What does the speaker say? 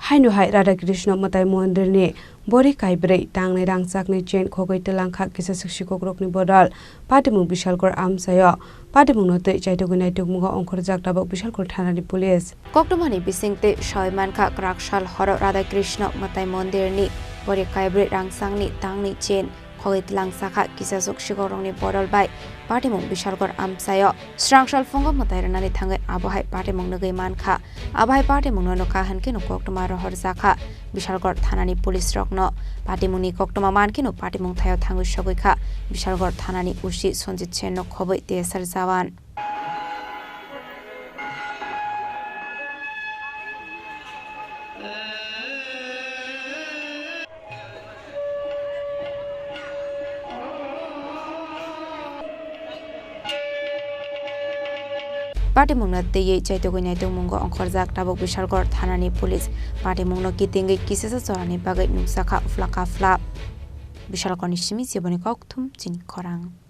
Haino hai Radha Krishna Mwtai Mandirni Bori Kaibre Tangnwi Rangchak ni Chen Khogwi Twlangkha Kisa Sikokrok ni Bodol Patimung Bishalkor Amsayo Patimung note Chaitoguna Tugmunga Onkhorjak Tabok Bishalkor Thanani Police Koktomani Bisingte Shoimankha Krakshal Horo Radha Krishna Mwtai Mandirni Bori Kaibre Rangchak ni Tangnwi Chen Khogwi Twlangkha Kisa Sikokrok ni Bodol bai Patimung Bishalkor Amsayo Strangshal Fungo Mwtai Ranani Thangai Abohai Patimung Nagai Mankha Abohai Patimung no Kahanke no Koktoma Rohorjaka Bishalkor Thanani Police Rokno Patimung ni Koktoma Manke no Patimung Thayo Thangu Shogoikha Bishalkor Thanani Ushi Sonjit Chen no Khoboi Tesar Jawan Patimung na teye chaitogoi naitongmungo onkhorjak tabok Bishalkor Thanani Police Patimung no kitingai Kisa chorani bagai nuksakha flaka flap Bishalkor ni simi jeboni kokthum Chini Khorang